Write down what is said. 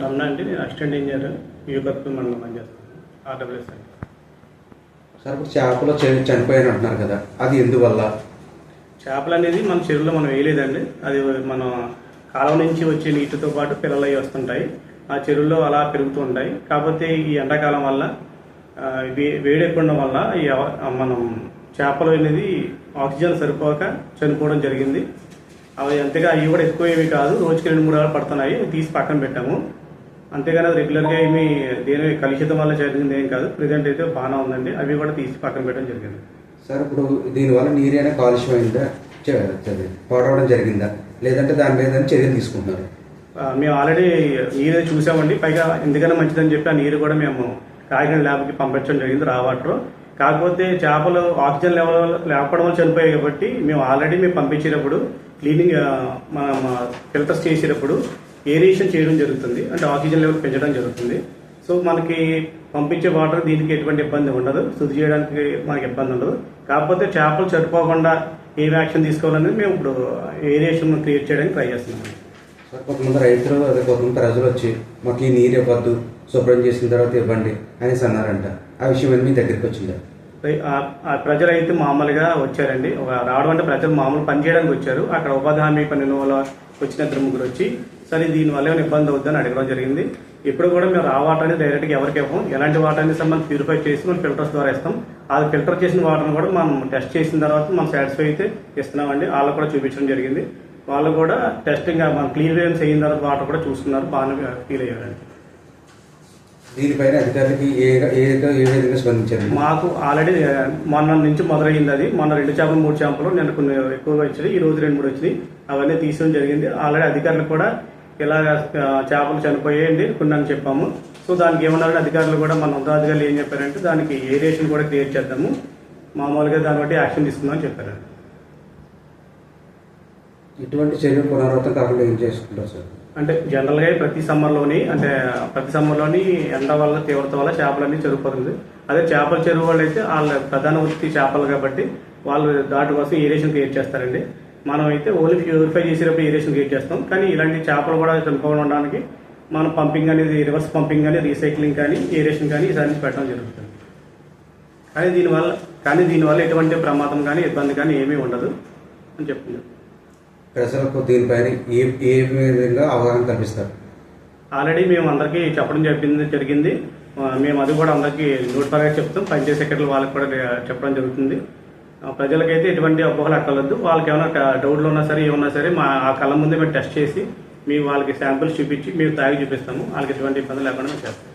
రమణ అండి. నేను assistant engineer యూకర్పూర్ మండలం పనిచేస్తాను. ఆర్డబ్ల్యూఎస్ అండి. సార్ ఇప్పుడు చేపలు చనిపోయాను అంటున్నారు కదా, అది ఎందువల్ల? చేపలు అనేది మన చెరువులో మనం వేయలేదండి. అది మన కాలువ నుంచి వచ్చే నీటితో పాటు పిల్లలు అవి వస్తుంటాయి. ఆ చెరువులో అలా పెరుగుతూ ఉంటాయి. కాకపోతే ఈ ఎండాకాలం వల్ల వేడి ఎక్కువ ఉండడం వల్ల మనం చేపలు అనేది ఆక్సిజన్ సరిపోక చనిపోవడం జరిగింది. అవి అంతేగా అవి కూడా ఎక్కువ ఏమి కాదు, రోజుకి 2-3 hours పడుతున్నాయి. తీసి పక్కన పెట్టాము. అంతేగాని అది రెగ్యులర్గా ఏమి దేని కలుషితం వల్ల జరిగింది ఏం కాదు. ప్రెజెంట్ అయితే బాగానే ఉందండి. అవి కూడా తీసి పక్కన పెట్టడం జరిగింది. సార్ ఇప్పుడు దీనివల్ల నీరైనా కాలుష్యం అయిందా, పాడవడం జరిగిందా, లేదంటే దాని మీద చర్యలు తీసుకుంటున్నారు? మేము ఆల్రెడీ నీరు చూసామండి. పైగా ఎందుకైనా మంచిదని చెప్పి ఆ నీరు కూడా మేము కాకినాడ ల్యాబ్కి పంపించడం జరిగింది, రా వాటర్. కాకపోతే చేపలు ఆక్సిజన్ లెవెల్ లేకపోవడం వల్ల చనిపోయాయి కాబట్టి మేము ఆల్రెడీ పంపించేటప్పుడు క్లీనింగ్ మనం ఫిల్టర్స్ చేసేటప్పుడు ఏరియేషన్ చేయడం జరుగుతుంది. అంటే ఆక్సిజన్ లెవెల్ పెంచడం జరుగుతుంది. సో మనకి పంపించే వాటర్ దీనికి ఎటువంటి ఇబ్బంది ఉండదు, శుద్ధి చేయడానికి మనకి ఇబ్బంది ఉండదు. కాకపోతే చేపలు చనిపోకుండా ఏం యాక్షన్ తీసుకోవాలనేది మేము ఇప్పుడు ఏరియేషన్ క్రియేట్ చేయడానికి ట్రై చేస్తున్నాం. సార్ కొంతమంది రైతులు అదే కొంతమంది ప్రజలు వచ్చి మాకు ఈ నీరు ఇవ్వద్దు, శుభ్రం చేసిన తర్వాత ఇవ్వండి అనేసి అన్నారంట. ఆ విషయం మీ దగ్గరికి వచ్చిందా? ప్రజలు అయితే మామూలుగా వచ్చారండి. రావడం అంటే ప్రజలు మామూలు పని చేయడానికి వచ్చారు. అక్కడ ఉపాధి హామీ పని వచ్చిన 2-3 వచ్చి సరే దీనివల్ల ఏమైనా ఇబ్బంది అవుతుందని అడగడం జరిగింది. ఇప్పుడు కూడా మేము రా వాటర్ అనేది డైరెక్ట్గా ఎవరికి ఇవ్వం. ఎలాంటి వాటర్ అనేది మనం ప్యూరిఫై చేసి మనం ఫిల్టర్స్ ద్వారా ఇస్తాం. అది ఫిల్టర్ చేసిన వాటర్ని కూడా మనం టెస్ట్ చేసిన తర్వాత మనం సాటిస్ఫై అయితే ఇస్తున్నామండి. వాళ్ళకు కూడా చూపించడం జరిగింది. వాళ్ళు కూడా టెస్టింగ్ మనం క్లియరెన్స్ అయిన తర్వాత వాటర్ కూడా చూసుకున్నారు, బాగానే ఫీల్ అయ్యారండి. దీనిపైన అధికారులకి ఏ విధంగా స్పందించారు? మాకు ఆల్రెడీ మొన్న నుంచి మొదలైంది. అది మొన్న 2 చేపలు 3 చేపలు నేను కొన్ని ఎక్కువగా వచ్చాయి. ఈ రోజు 2-3 వచ్చినాయి. అవన్నీ తీసుకోవడం జరిగింది. ఆల్రెడీ అధికారులు కూడా ఇలా చేపలు చనిపోయాయండి కొన్ని అని చెప్పాము. సో దానికి ఏమన్నారంటే అధికారులు కూడా మన ఉన్నతాధికారులు ఏం చెప్పారంటే దానికి ఏరియేషన్ కూడా క్రియేట్ చేద్దాము, మామూలుగా దాన్ని బట్టి యాక్షన్ తీసుకుందామని చెప్పారు. ఇటువంటి చర్యలు పునరావృతం కాకుండా ఏం చేసుకుంటారు సార్? అంటే జనరల్గా ప్రతి సమ్మర్లోని ఎండ వల్ల తీవ్రత వల్ల చేపలన్నీ చెరువుపోతుంది. అదే చేపల చెరువు వాళ్ళు అయితే వాళ్ళ ప్రధాన వృత్తి చేపలు కాబట్టి వాళ్ళు దాటి కోసం ఏరియేషన్ క్రియేట్ చేస్తారండి. మనం అయితే ఓన్లీ ప్యూరిఫై చేసేటప్పుడు ఏరియేషన్ క్రియేట్ చేస్తాం. కానీ ఇలాంటి చేపలు కూడా చనిపోవడం ఉండడానికి మనం పంపింగ్ అనేది రివర్స్ పంపింగ్ కానీ రీసైక్లింగ్ కానీ ఏరియేషన్ కానీ ఈసారి పెట్టడం జరుగుతుంది. కానీ దీనివల్ల ఎటువంటి ప్రమాదం కానీ ఇబ్బంది కానీ ఏమీ ఉండదు అని చెప్తున్నాం. ప్రజలకు దీనిపైన ఏ విధంగా అవగాహన కల్పిస్తారు? ఆల్రెడీ మేము అందరికీ చెప్పడం జరిగింది. మేము అది కూడా అందరికీ నోటిఫైగా చెప్తాం. పంచాయతీ సెక్రటరీ వాళ్ళకి కూడా చెప్పడం జరుగుతుంది. ప్రజలకైతే ఎటువంటి అపోహలు అక్కర్లేదు. వాళ్ళకి ఏమైనా డౌట్లు ఉన్నా సరే ఏమన్నా సరే ఆ కళ్ళ ముందే మేము టెస్ట్ చేసి వాళ్ళకి శాంపిల్స్ చూపించి మేము తాగి చూపిస్తాము. వాళ్ళకి ఎటువంటి ఇబ్బంది లేకుండా మేము చేస్తాం.